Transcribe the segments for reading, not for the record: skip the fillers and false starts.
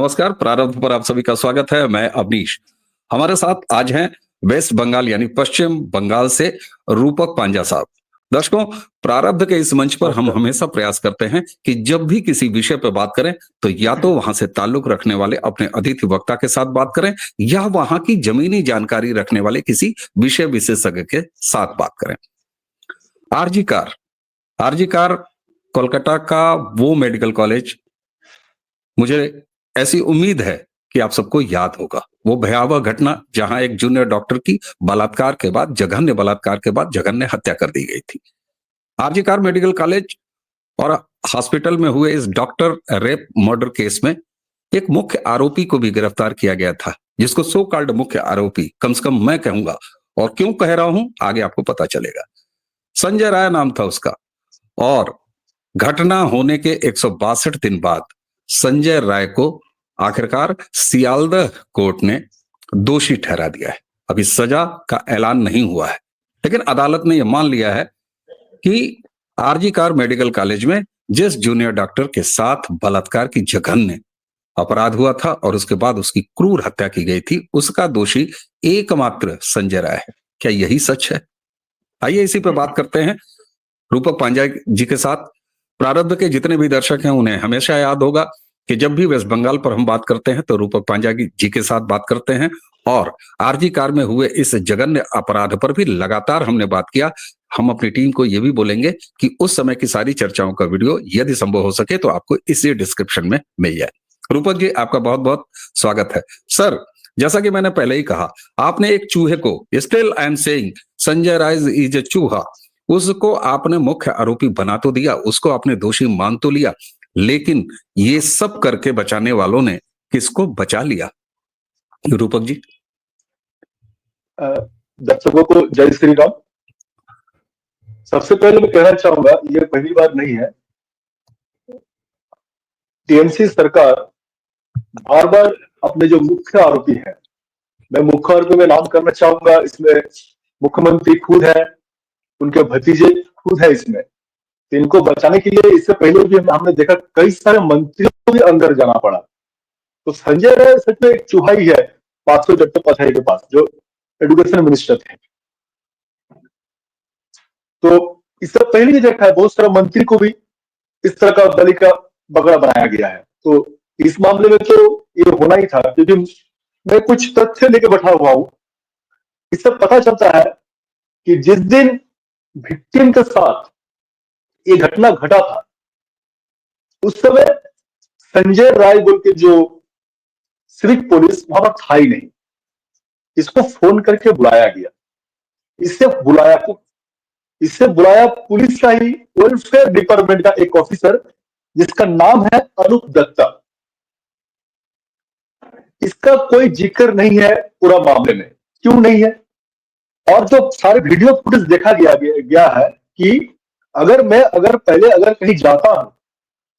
नमस्कार, प्रारंभ पर आप सभी का स्वागत है। मैं अवनीश। हमारे साथ आज हैं वेस्ट बंगाल यानी पश्चिम बंगाल से रूपक पांजा साहब। दर्शकों, प्रारब्ध के इस मंच पर हम नमस्कार। हमेशा प्रयास करते हैं कि जब भी किसी विषय पर बात करें तो या तो वहां से ताल्लुक रखने वाले अपने अतिथि वक्ता के साथ बात करें या वहां की जमीनी जानकारी रखने वाले किसी विषय विशेषज्ञ के साथ बात करें। आरजी कार आरजी कार कोलकाता का वो मेडिकल कॉलेज, मुझे ऐसी उम्मीद है कि आप सबको याद होगा वो भयावह घटना जहां एक जूनियर डॉक्टर की जघन्य बलात्कार के बाद जघन्य हत्या कर दी गई थी। आरजी कार मेडिकल कॉलेज और हॉस्पिटल में हुए इस डॉक्टर रेप मर्डर केस में एक मुख्य आरोपी को भी गिरफ्तार किया गया था, जिसको सो कॉल्ड मुख्य आरोपी कम से कम मैं कहूंगा, और क्यों कह रहा हूं आगे आपको पता चलेगा। संजय राय नाम था उसका, और घटना होने के 162 दिन बाद संजय राय को आखिरकार सियालदह कोर्ट ने दोषी ठहरा दिया है। अभी सजा का ऐलान नहीं हुआ है, लेकिन अदालत ने यह मान लिया है कि आरजी कार मेडिकल कॉलेज में जिस जूनियर डॉक्टर के साथ बलात्कार की जघन्य अपराध हुआ था और उसके बाद उसकी क्रूर हत्या की गई थी, उसका दोषी एकमात्र संजय राय है। क्या यही सच है? आइए इसी पर बात करते हैं रूपक पांजा जी के साथ। प्रारब्ध के जितने भी दर्शक हैं उन्हें हमेशा याद होगा कि जब भी वेस्ट बंगाल पर हम बात करते हैं तो रूपक पांजा जी के साथ बात करते हैं, और आरजी कार में हुए इस जघन्य अपराध पर भी लगातार हमने बात किया। हम अपनी टीम को यह भी बोलेंगे कि उस समय की सारी चर्चाओं का वीडियो यदि संभव हो सके तो आपको इसी डिस्क्रिप्शन में मिल जाए। रूपक जी, आपका बहुत बहुत स्वागत है। सर, जैसा कि मैंने पहले ही कहा, आपने एक चूहे को, still I am saying Sanjay Rai is a चूहा, उसको आपने मुख्य आरोपी बना तो दिया, उसको आपने दोषी मान तो लिया, लेकिन ये सब करके बचाने वालों ने किसको बचा लिया? रूपक जी। दर्शकों को जय श्री राम। सबसे पहले मैं कहना चाहूंगा, ये पहली बार नहीं है, टीएमसी सरकार बार बार अपने जो मुख्य आरोपी है, मैं मुख्य आरोपी में नाम करना चाहूंगा, इसमें मुख्यमंत्री खुद है, उनके भतीजे खुद है इसमें, तो इनको बचाने के लिए इससे पहले भी हमने देखा कई सारे मंत्रियों को भी अंदर जाना पड़ा। तो संजय राय सच में एक चूहा ही है 500 जट्टे पथारी के पास, जो एजुकेशन मिनिस्टर थे। तो इससे पहले भी देखा है बहुत सारे मंत्री को भी इस तरह का बलि का बकरा बनाया गया है। तो इस मामले में तो ये होना ही था, क्योंकि मैं कुछ तथ्य लेके बैठा हुआ हूं। इससे पता चलता है कि जिस दिन विक्टिम के साथ ये घटना घटा था, उस समय संजय राय बोल के जो सिविक पुलिस वहां पर था ही नहीं। इसको फोन करके बुलाया गया, इससे बुलाया पुलिस का ही वेलफेयर डिपार्टमेंट का एक ऑफिसर, जिसका नाम है अनूप दत्ता। इसका कोई जिक्र नहीं है पूरा मामले में। क्यों नहीं है? और जो सारे वीडियो फुटेज देखा गया है कि अगर पहले कहीं जाता हूं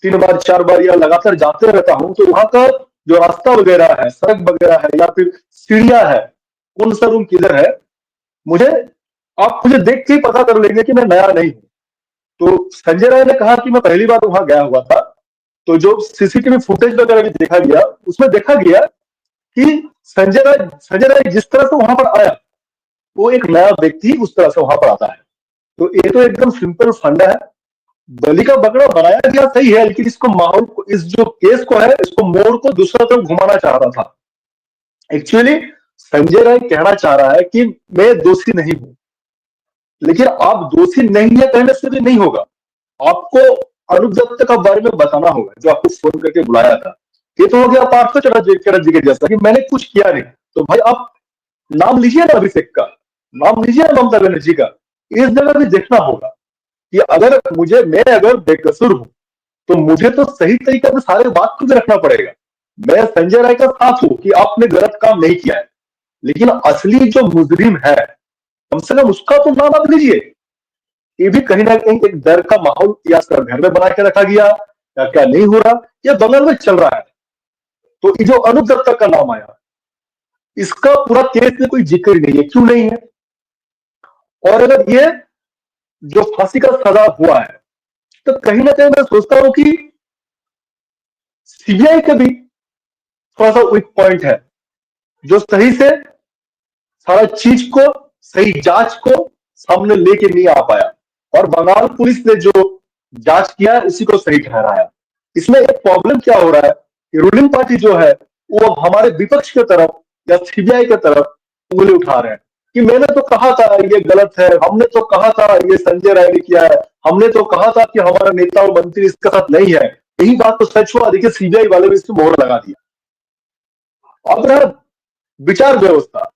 3 बार 4 बार या लगातार जाते रहता हूं, तो वहां का जो रास्ता वगैरह है, सड़क वगैरह है, या फिर सीढ़ियां है, कौन सा रूम किधर है, आप मुझे देख के ही पता कर लेंगे कि मैं नया नहीं हूं। तो संजय राय ने कहा कि मैं पहली बार वहां गया हुआ था। तो जो सीसीटीवी फुटेज वगैरह भी देखा गया, उसमें देखा गया कि संजय राय जिस तरह से वहां पर आया, वो एक नया व्यक्ति उस तरह से वहां पर आता है। तो ये तो एकदम सिंपल फंडा है। बलि का बकरा बनाया गया सही है, लेकिन इसको माहौल को, इस जो केस को है, इसको मोड़ को दूसरा तरफ घुमाना चाह रहा था। एक्चुअली संजय राय कहना चाह रहा है कि मैं दोषी नहीं हूं, लेकिन आप दोषी नहीं है कहने से भी नहीं होगा। आपको अनूप दत्त का बारे में बताना होगा, जो आपको फोन करके बुलाया था। ये तो हो गया पार्थ चटर्जी के जैसा कि मैंने कुछ किया नहीं। तो भाई आप नाम लीजिए ना अभिषेक का, नाम लीजिए ना ममता बनर्जी का। इस जगह भी देखना होगा कि मैं अगर बेकसूर हूं, तो मुझे तो सही तरीके से सारे बात को भी रखना पड़ेगा। मैं संजय राय का साथ हूं कि आपने गलत काम नहीं किया है, लेकिन असली जो मुजरिम है, कम से कम उसका तो नाम आप लीजिए। ये भी कहीं ना कहीं एक डर का माहौल या घर में बना के रखा गया, या क्या नहीं हो रहा, या बगल में चल रहा है। तो ये जो अनूप दत्ता का नाम आया, इसका पूरा केस में कोई जिक्र नहीं है। क्यों नहीं है? और अगर ये जो फांसी का सजा हुआ है, तो कहीं ना कहीं मैं सोचता हूं कि सीबीआई का भी थोड़ा सा वीक पॉइंट है, जो सही से सारा चीज को, सही जांच को सामने लेके नहीं आ पाया, और बंगाल पुलिस ने जो जांच किया उसी को सही ठहराया। इसमें एक प्रॉब्लम क्या हो रहा है कि रूलिंग पार्टी जो है वो हमारे विपक्ष के तरफ या सीबीआई के तरफ उंगली उठा रहे हैं कि मैंने तो कहा था ये गलत है, हमने तो कहा था ये संजय राय ने किया है, हमने तो कहा था कि हमारा नेता और मंत्री इसके साथ नहीं है। यही बात तो सच हुआ, देखिए सीबीआई वाले भी इसमें मोहर लगा दिया। अब रहा विचार व्यवस्था,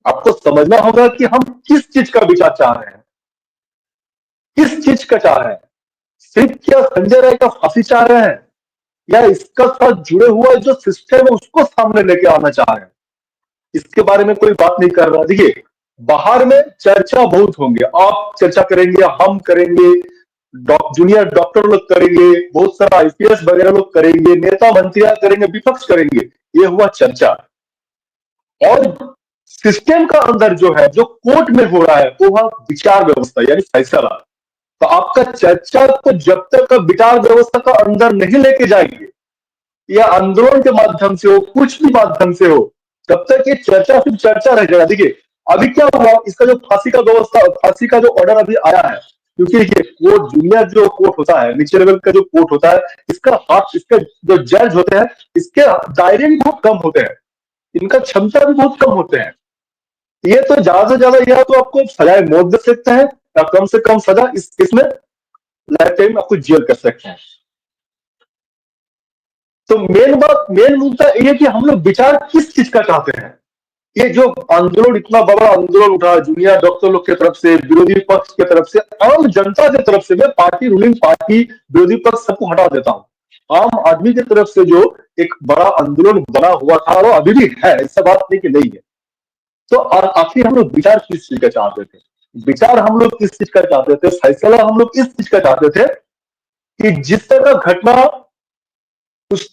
आपको समझना होगा कि हम किस चीज का विचार चाह रहे हैं, किस चीज का चाह रहे हैं। सिर्फ क्या संजय राय का फांसी चाह रहे हैं, या इसका साथ जुड़े हुआ जो सिस्टम है उसको सामने लेके आना चाह रहे हैं, इसके बारे में कोई बात नहीं कर रहा। देखिए बाहर में चर्चा बहुत होंगे, आप चर्चा करेंगे, हम करेंगे, जूनियर डॉक्टर लोग करेंगे, बहुत सारा आईपीएस वगैरह लोग करेंगे, नेता मंत्रियां करेंगे, विपक्ष करेंगे, ये हुआ चर्चा। और सिस्टम का अंदर जो है, जो कोर्ट में हो रहा है, वो हुआ विचार व्यवस्था यानी फैसला। तो आपका चर्चा को जब तक विचार व्यवस्था का अंदर नहीं लेके जाएंगे, या आंदोलन के माध्यम से हो, कुछ भी माध्यम से हो, तब तक ये चर्चा सिर्फ चर्चा रह जाएगा। देखिए अभी क्या हुआ, इसका जो फांसी का व्यवस्था, फांसी का जो ऑर्डर अभी आया है, क्योंकि ये कोर्ट, जूनियर जो कोर्ट होता है, नीचे लेवल का जो कोर्ट होता है, इसका हाथ, इसके जो जज होते हैं, इसके दायरे भी बहुत कम होते हैं, इनका क्षमता भी बहुत कम होते हैं। ये तो ज्यादा से ज्यादा या तो आपको सजाए मौत दे सकते हैं, या कम से कम सजा इसमें लाइफ टाइम आपको जेल कर सकते हैं। तो मेन मुद्दा ये है कि हम लोग विचार किस चीज का चाहते हैं। ये जो आंदोलन, इतना बड़ा आंदोलन उठा जूनियर डॉक्टर लोग की तरफ से, विरोधी पक्ष की तरफ से, आम जनता की तरफ से, मैं पार्टी, रूलिंग पार्टी, विरोधी पक्ष सबको हटा देता हूं, आम आदमी की तरफ से जो एक बड़ा आंदोलन बना हुआ था, वो अभी भी है, ऐसा बात नहीं कि नहीं है। तो आखिर हम लोग विचार किस चीज का चाहते थे, विचार हम लोग किस चीज का चाहते थे, फैसला हम लोग इस चीज का चाहते थे कि जिस तरह घटना उस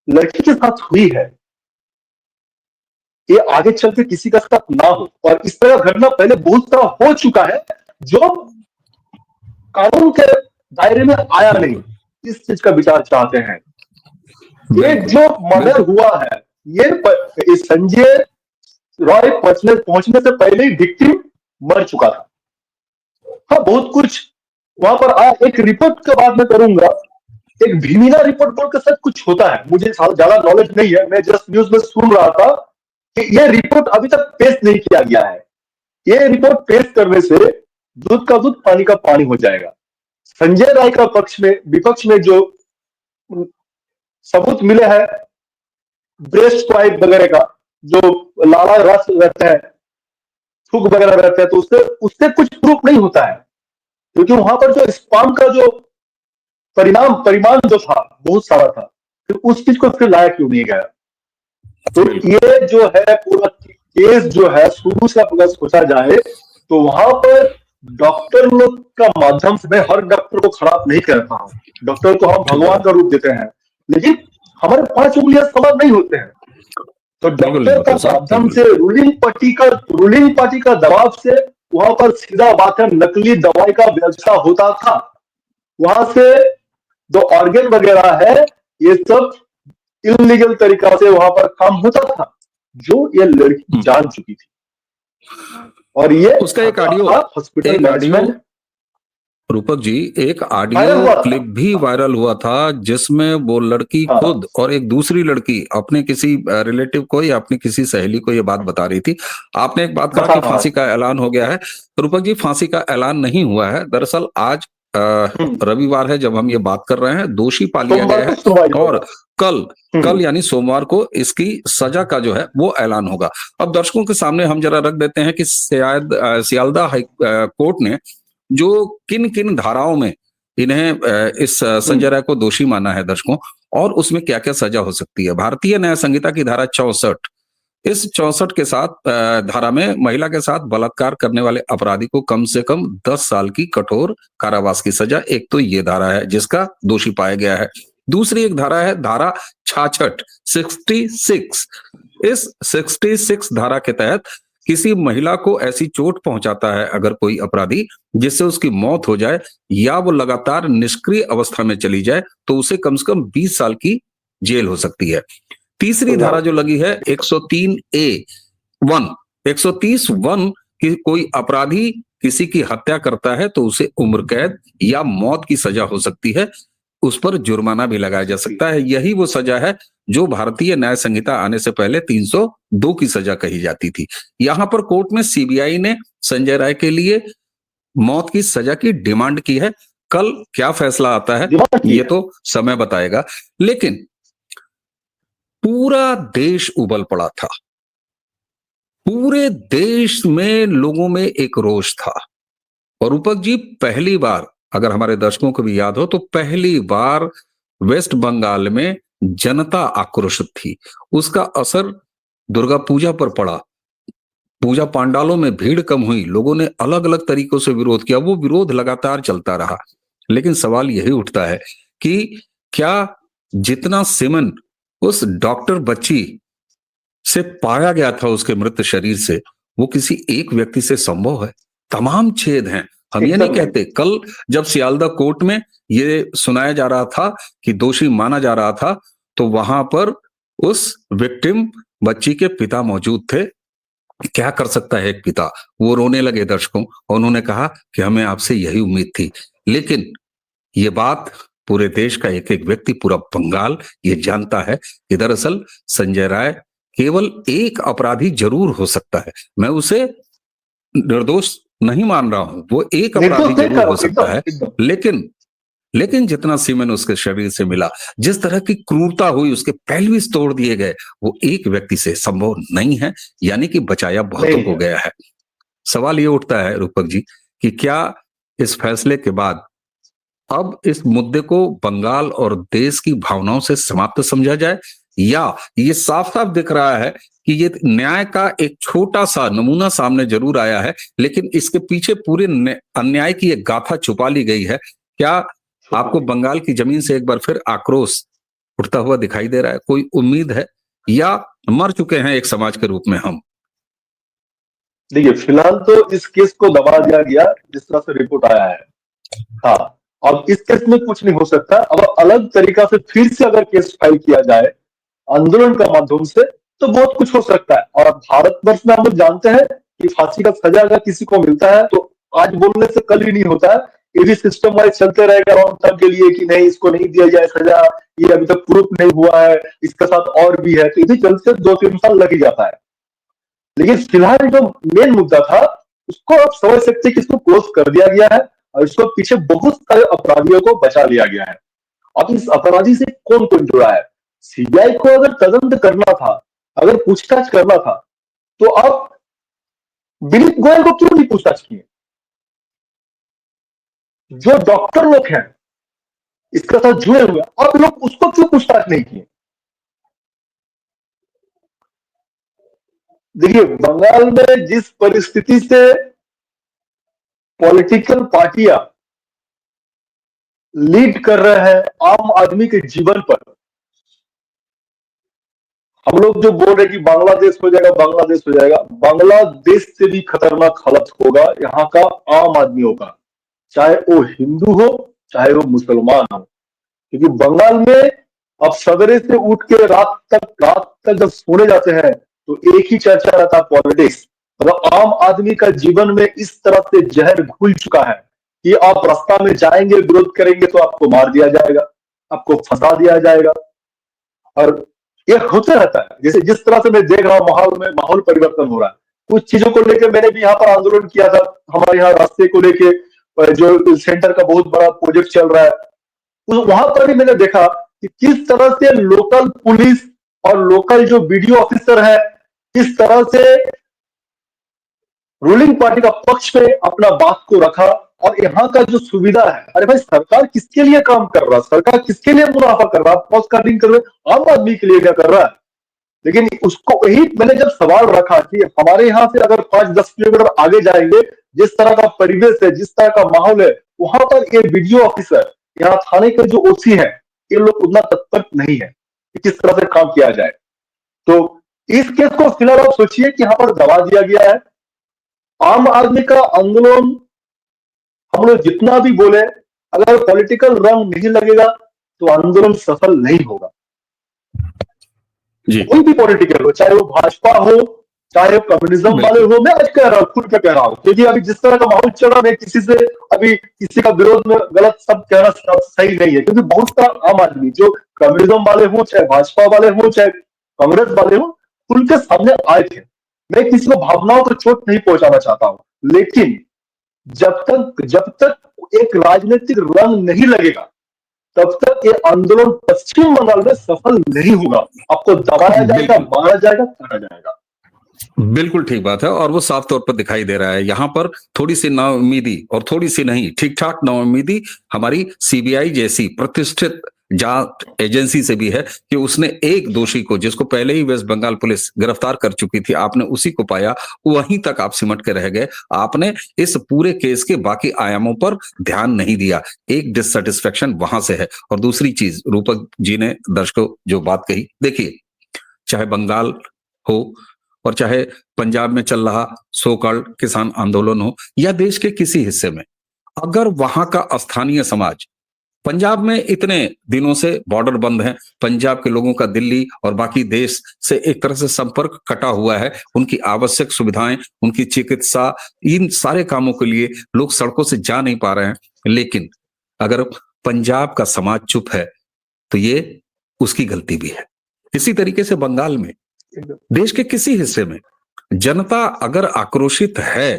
लड़की के साथ हुई है, ये आगे चल के किसी का साथ ना हो। और इस तरह घटना पहले बहुत सारा हो चुका है जो कानून के दायरे में आया नहीं, इस चीज का विचार चाहते हैं। ये जो मर्डर हुआ है, ये संजय रॉय पहुंचने से पहले ही विक्टिम मर चुका था। हाँ बहुत कुछ वहां पर एक रिपोर्ट के बाद में करूंगा, एक भीमिना रिपोर्ट बोल के सब कुछ होता है, मुझे ज्यादा नॉलेज नहीं है, मैं जस्ट न्यूज में सुन रहा था कि ये रिपोर्ट अभी तक पेश नहीं किया गया है। ये रिपोर्ट पेश करने से दूध का दूध पानी का पानी हो जाएगा। संजय राय का पक्ष में, विपक्ष में जो सबूत मिले हैं, ब्रेस्ट स्वाइप वगैरह का, जो लाला रस रहता है, थूक वगैरह रहता है, तो उससे कुछ प्रूफ नहीं होता है, क्योंकि वहां पर जो स्पाम का जो परिमाण जो था बहुत सारा था, फिर उस चीज को फिर लाया क्यों नहीं गया। तो ये जो है पूरा केस जो है, शुरू से अगर सोचा जाए तो वहां पर डॉक्टर लोग का माध्यम से, मैं हर डॉक्टर को खराब नहीं करता हूं, डॉक्टर को हम भगवान का रूप देते हैं, लेकिन हमारे 5 उंगलियां समान नहीं होते हैं। तो डॉक्टर का माध्यम से, रूलिंग पार्टी का दबाव से वहां पर सीधा बात है, नकली दवाई का व्यवसाय होता था, वहां से जो ऑर्गन वगैरह है ये सब इलीगल तरीका से वहां पर काम होता था, जो ये लड़की जान चुकी थी। और ये उसका एक ऑडियो रूपक जी, एक ऑडियो क्लिप भी वायरल हुआ था जिसमें वो लड़की खुद और एक दूसरी लड़की अपने किसी रिलेटिव को या अपनी किसी सहेली को ये बात बता रही थी। आपने एक बात कहा कि फांसी का ऐलान हो गया है। रूपक जी, फांसी का ऐलान नहीं हुआ है। दरअसल आज रविवार है जब हम ये बात कर रहे हैं, दोषी पा लिया गया है और कल यानी सोमवार को इसकी सजा का जो है वो ऐलान होगा। अब दर्शकों के सामने हम जरा रख देते हैं कि सियालदा हाई कोर्ट ने जो किन किन धाराओं में इन्हें इस संजय राय को दोषी माना है दर्शकों, और उसमें क्या क्या सजा हो सकती है। भारतीय न्याय संहिता की धारा 64, इस 64 के साथ धारा में महिला के साथ बलात्कार करने वाले अपराधी को कम से कम 10 साल की कठोर कारावास की सजा, एक तो ये धारा है जिसका दोषी पाया गया है। दूसरी एक धारा है धारा 66। इस 66 धारा के तहत किसी महिला को ऐसी चोट पहुंचाता है अगर कोई अपराधी जिससे उसकी मौत हो जाए या वो लगातार निष्क्रिय अवस्था में चली जाए, तो उसे कम से कम 20 साल की जेल हो सकती है। तीसरी धारा जो लगी है 103A(1), 130(1) कि कोई अपराधी किसी की हत्या करता है तो उसे उम्र कैद या मौत की सजा हो सकती है, उस पर जुर्माना भी लगाया जा सकता है। यही वो सजा है जो भारतीय न्याय संहिता आने से पहले 302 की सजा कही जाती थी। यहां पर कोर्ट में सीबीआई ने संजय राय के लिए मौत की सजा की डिमांड की है। कल क्या फैसला आता है ये तो समय बताएगा, लेकिन पूरा देश उबल पड़ा था। पूरे देश में लोगों में एक रोष था। और रूपक जी, पहली बार, अगर हमारे दर्शकों को भी याद हो तो पहली बार वेस्ट बंगाल में जनता आक्रोशित थी। उसका असर दुर्गा पूजा पर पड़ा। पूजा पंडालों में भीड़ कम हुई, लोगों ने अलग अलग तरीकों से विरोध किया। वो विरोध लगातार चलता रहा, लेकिन सवाल यही उठता है कि क्या जितना सीमेन उस डॉक्टर बच्ची से पाया गया था उसके मृत शरीर से, वो किसी एक व्यक्ति से संभव है? तमाम छेद हैं। हम ये नहीं कहते। कल जब सियालदह कोर्ट में ये सुनाया जा रहा था कि दोषी माना जा रहा था, तो वहां पर उस विक्टिम बच्ची के पिता मौजूद थे। क्या कर सकता है एक पिता? वो रोने लगे दर्शकों, और उन्होंने कहा कि हमें आपसे यही उम्मीद थी। लेकिन ये बात पूरे देश का एक एक व्यक्ति, पूरा बंगाल ये जानता है कि दरअसल संजय राय केवल एक अपराधी जरूर हो सकता है। मैं उसे निर्दोष नहीं मान रहा हूं, वो एक अपराधी जरूर हो सकता है, लेकिन जितना सीमेन उसके शरीर से मिला, जिस तरह की क्रूरता हुई, उसके पेल्विस तोड़ दिए गए, वो एक व्यक्ति से संभव नहीं है, यानी कि बचाया बहुतों को गया है। सवाल ये उठता है रूपक जी कि क्या इस फैसले के बाद अब इस मुद्दे को बंगाल और देश की भावनाओं से समाप्त समझा जाए, या ये साफ साफ दिख रहा है कि ये न्याय का एक छोटा सा नमूना सामने जरूर आया है, लेकिन इसके पीछे पूरे अन्याय की एक गाथा छुपा ली गई है? क्या आपको बंगाल की जमीन से एक बार फिर आक्रोश उठता हुआ दिखाई दे रहा है? कोई उम्मीद है, या मर चुके हैं एक समाज के रूप में हम? देखिए, फिलहाल तो इस केस को दबा दिया गया जिस तरह से रिपोर्ट आया है। हाँ, अब इस केस में कुछ नहीं हो सकता। अब अलग तरीका से फिर से अगर केस फाइल किया जाए आंदोलन का माध्यम से, तो बहुत कुछ हो सकता है। और भारतवर्ष में हम लोग जानते हैं कि फांसी का सजा अगर किसी को मिलता है तो आज बोलने से कल ही नहीं होता है। ये भी सिस्टम वाइज चलते रहेगा लॉन्ग टर्म के लिए कि नहीं, इसको नहीं दिया जाए सजा, ये अभी तक प्रूफ नहीं हुआ है, इसके साथ और भी है, तो इसी चलते 2-3 साल लग ही जाता है। लेकिन फिलहाल जो मेन मुद्दा था उसको आप समझ सकते हैं कि इसको क्लोज कर दिया गया है और इसको पीछे बहुत सारे अपराधियों को बचा लिया गया है। अब इस अपराधी से कौन कौन जुड़ा है? सीबीआई को अगर तदंत करना था, अगर पूछताछ करना था, तो आप विनीत गोयल को क्यों नहीं पूछताछ किए? जो डॉक्टर लोग हैं इसके साथ जुड़े हुए, आप लोग उसको क्यों पूछताछ नहीं किए? देखिए, बंगाल में जिस परिस्थिति से पॉलिटिकल पार्टियां लीड कर रहे हैं आम आदमी के जीवन पर, हम लोग जो बोल रहे हैं कि बांग्लादेश हो जाएगा, बांग्लादेश हो जाएगा, बांग्लादेश से भी खतरनाक हालत होगा यहाँ का आम आदमियों का, चाहे वो हिंदू हो चाहे वो मुसलमान हो। क्योंकि बंगाल में अब सवेरे से उठ के रात तक जब सोने जाते हैं तो एक ही चर्चा रहता है, पॉलिटिक्स। मतलब आम आदमी का जीवन में इस तरह से जहर घुल चुका है कि आप रास्ता में जाएंगे, विरोध करेंगे तो आपको मार दिया जाएगा, आपको फंसा दिया जाएगा। और ये होता रहता है। जैसे जिस तरह से मैं देख रहा हूँ माहौल परिवर्तन हो रहा है। कुछ चीजों को लेकर मैंने भी यहाँ पर आंदोलन किया था। हमारे यहाँ रास्ते को लेके जो सेंटर का बहुत बड़ा प्रोजेक्ट चल रहा है, वहां पर भी मैंने देखा कि किस तरह से लोकल पुलिस और लोकल जो वीडियो ऑफिसर है किस तरह से रूलिंग पार्टी का पक्ष में अपना बात को रखा। और यहाँ का जो सुविधा है, अरे भाई सरकार किसके लिए काम कर रहा है, सरकार किसके लिए मुनाफा कर रहा है, कॉस्ट कटिंग कर रहा है, आम आदमी के लिए क्या कर रहा है। लेकिन उसको वही मैंने जब सवाल रखा कि हमारे यहाँ से अगर 5-10 किलोमीटर आगे जाएंगे, जिस तरह का परिवेश है, जिस तरह का माहौल है, वहां पर ये वीडियो ऑफिसर, यहाँ थाने के जो ओसी है, ये लोग उतना तत्पर नहीं है कि किस तरह से काम किया जाए। तो इस केस को फिलहाल आप सोचिए कि यहाँ पर दबा दिया गया है। आम आदमी का आंदोलन हम लोग जितना भी बोले, अगर पॉलिटिकल रंग नहीं लगेगा तो आंदोलन सफल नहीं होगा। जी कोई भी पॉलिटिकल हो, चाहे वो भाजपा हो, चाहे कम्युनिज्म वाले बिल्कुल हो। मैं आज कह रहा हूँ, खुल के कह रहा हूँ, क्योंकि अभी जिस तरह का माहौल चल रहा है, मैं किसी से अभी किसी का विरोध में गलत शब्द कहना सही नहीं है, क्योंकि बहुत सारा आम आदमी जो कम्युनिज्म वाले हो, चाहे भाजपा वाले हो, चाहे कांग्रेस वाले हो, खुल के सामने आए थे। मैं किसी को भावनाओं को चोट नहीं पहुंचाना चाहता हूँ, लेकिन जब तक एक राजनीतिक रंग नहीं लगेगा, तब तक ये आंदोलन पश्चिम बंगाल में सफल नहीं होगा। आपको दबाया जाएगा, बिल्कुल मारा जाएगा, काटा जाएगा। बिल्कुल ठीक बात है, और वो साफ तौर पर दिखाई दे रहा है। यहाँ पर थोड़ी सी नाउम्मीदी, और थोड़ी सी नहीं, ठीक ठाक नाउम्मीदी हमारी सीबीआई जैसी प्रतिष्ठित जांच एजेंसी से भी है कि उसने एक दोषी को, जिसको पहले ही वेस्ट बंगाल पुलिस गिरफ्तार कर चुकी थी, आपने उसी को पाया, वहीं तक आप सिमट के रह गए। आपने इस पूरे केस के बाकी आयामों पर ध्यान नहीं दिया। एक डिससेटिस्फेक्शन वहां से है। और दूसरी चीज, रूपक जी ने दर्शकों जो बात कही, देखिए, चाहे बंगाल हो और चाहे पंजाब में चल रहा सो कॉल्ड किसान आंदोलन हो, या देश के किसी हिस्से में, अगर वहां का स्थानीय समाज, पंजाब में इतने दिनों से बॉर्डर बंद है, पंजाब के लोगों का दिल्ली और बाकी देश से एक तरह से संपर्क कटा हुआ है, उनकी आवश्यक सुविधाएं, उनकी चिकित्सा, इन सारे कामों के लिए लोग सड़कों से जा नहीं पा रहे हैं। लेकिन अगर पंजाब का समाज चुप है तो ये उसकी गलती भी है। इसी तरीके से बंगाल में, देश के किसी हिस्से में जनता अगर आक्रोशित है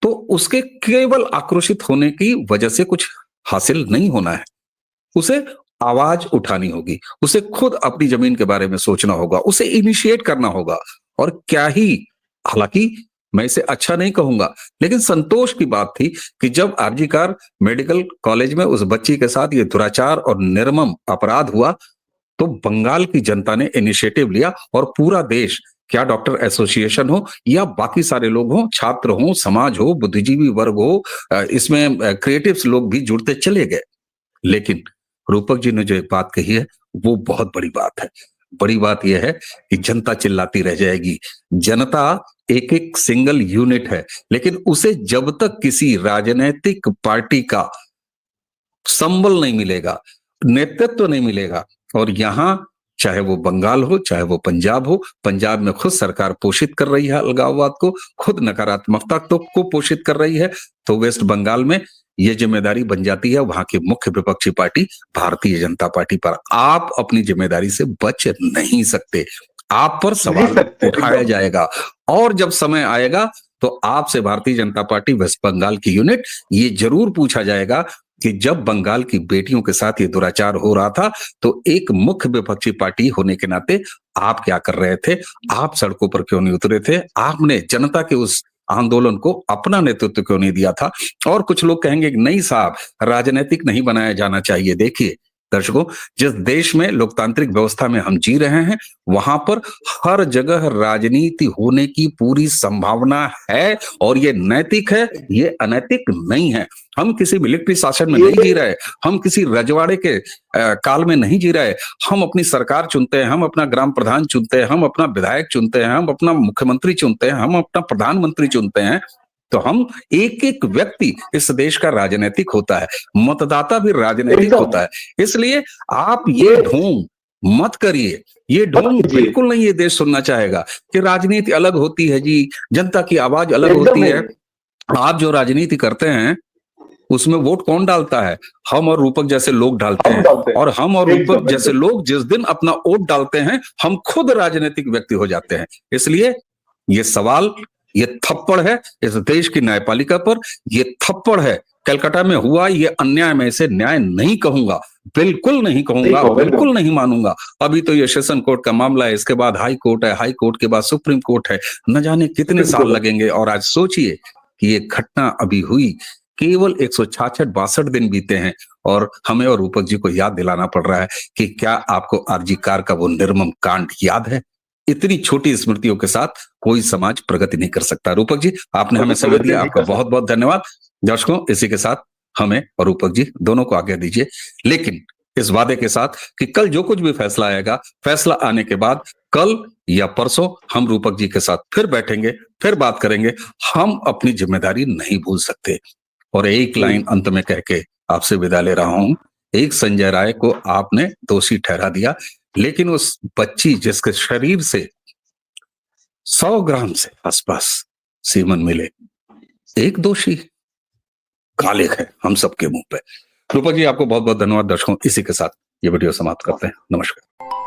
तो उसके केवल आक्रोशित होने की वजह से कुछ हासिल नहीं होना है। उसे आवाज उठानी होगी, उसे खुद अपनी जमीन के बारे में सोचना होगा, उसे इनिशिएट करना होगा। और क्या ही, हालांकि मैं इसे अच्छा नहीं कहूंगा, लेकिन संतोष की बात थी कि जब आरजी कार मेडिकल कॉलेज में उस बच्ची के साथ ये दुराचार और निर्मम अपराध हुआ, तो बंगाल की जनता ने इनिशिएटिव लिया और पूरा देश, क्या डॉक्टर एसोसिएशन हो या बाकी सारे लोग हो, छात्र हो, समाज हो, बुद्धिजीवी वर्ग हो, इसमें क्रिएटिव्स लोग भी जुड़ते चले गए। लेकिन रूपक जी ने जो एक बात कही है, वो बहुत बड़ी बात है। बड़ी बात यह है कि जनता चिल्लाती रह जाएगी। जनता एक एक सिंगल यूनिट है, लेकिन उसे जब तक किसी राजनीतिक पार्टी का संबल नहीं मिलेगा, नेतृत्व नहीं मिलेगा, और यहां चाहे वो बंगाल हो, चाहे वो पंजाब हो, पंजाब में खुद सरकार पोषित कर रही है अलगाववाद को, खुद नकारात्मकता को पोषित कर रही है, तो वेस्ट बंगाल में ये जिम्मेदारी बन जाती है वहां की मुख्य विपक्षी पार्टी भारतीय जनता पार्टी पर। आप अपनी जिम्मेदारी से बच नहीं सकते, आप पर सवाल उठाया जाएगा, और जब समय आएगा तो आपसे भारतीय जनता पार्टी वेस्ट बंगाल की यूनिट ये जरूर पूछा जाएगा कि जब बंगाल की बेटियों के साथ ये दुराचार हो रहा था तो एक मुख्य विपक्षी पार्टी होने के नाते आप क्या कर रहे थे, आप सड़कों पर क्यों नहीं उतरे थे, आपने जनता के उस आंदोलन को अपना नेतृत्व क्यों नहीं दिया था। और कुछ लोग कहेंगे कि नहीं साहब, राजनीतिक नहीं बनाया जाना चाहिए। देखिए दर्शकों, जिस देश में लोकतांत्रिक व्यवस्था में हम जी रहे हैं, वहां पर हर जगह राजनीति होने की पूरी संभावना है, और ये नैतिक है, ये अनैतिक नहीं है। हम किसी मिलिट्री शासन में नहीं जी रहे, हम किसी रजवाड़े के काल में नहीं जी रहे। हम अपनी सरकार चुनते हैं, हम अपना ग्राम प्रधान चुनते हैं, हम अपना विधायक चुनते हैं, हम अपना मुख्यमंत्री चुनते हैं, हम अपना प्रधानमंत्री चुनते हैं। तो हम एक एक व्यक्ति इस देश का राजनीतिक होता है, मतदाता भी राजनीतिक होता है। इसलिए आप ये ढोंग मत करिए, ये ढोंग बिल्कुल नहीं ये देश सुनना चाहेगा कि राजनीति अलग होती है जी, जनता की आवाज अलग होती है। आप जो राजनीति करते हैं उसमें वोट कौन डालता है? हम और रूपक जैसे लोग डालते हैं, और हम और रूपक जैसे लोग जिस दिन अपना वोट डालते हैं, हम खुद राजनीतिक व्यक्ति हो जाते हैं। इसलिए ये सवाल, ये थप्पड़ है इस देश की न्यायपालिका पर, ये थप्पड़ है कलकत्ता में हुआ ये अन्याय, में इसे न्याय नहीं कहूंगा, बिल्कुल नहीं कहूंगा, बिल्कुल नहीं मानूंगा। अभी तो ये सेशन कोर्ट का मामला है, इसके बाद हाई कोर्ट है, हाई कोर्ट के बाद सुप्रीम कोर्ट है, न जाने कितने साल लगेंगे। और आज सोचिए कि ये घटना अभी हुई, केवल 166-62 दिन बीते हैं, और हमें और रूपक जी को याद दिलाना पड़ रहा है कि क्या आपको आरजी कार का वो निर्मम कांड याद है? इतनी छोटी स्मृतियों के साथ कोई समाज प्रगति नहीं कर सकता। रूपक जी, आपने हमें समय दिया, आपका बहुत बहुत धन्यवाद। दर्शकों, इसी के साथ हमें और रूपक जी दोनों को आज्ञा दीजिए, लेकिन इस वादे के साथ कि कल जो कुछ भी फैसला आएगा, फैसला आने के बाद कल या परसों हम रूपक जी के साथ फिर बैठेंगे, फिर बात करेंगे। हम अपनी जिम्मेदारी नहीं भूल सकते। और एक लाइन अंत में कह के आपसे विदा ले रहा हूं, एक संजय राय को आपने दोषी ठहरा दिया, लेकिन उस बच्ची जिसके शरीर से 100 ग्राम से आसपास सीमन मिले, एक दोषी काले है हम सबके मुंह पे। रूपा जी, आपको बहुत बहुत धन्यवाद। दर्शकों, इसी के साथ ये वीडियो समाप्त करते हैं। नमस्कार।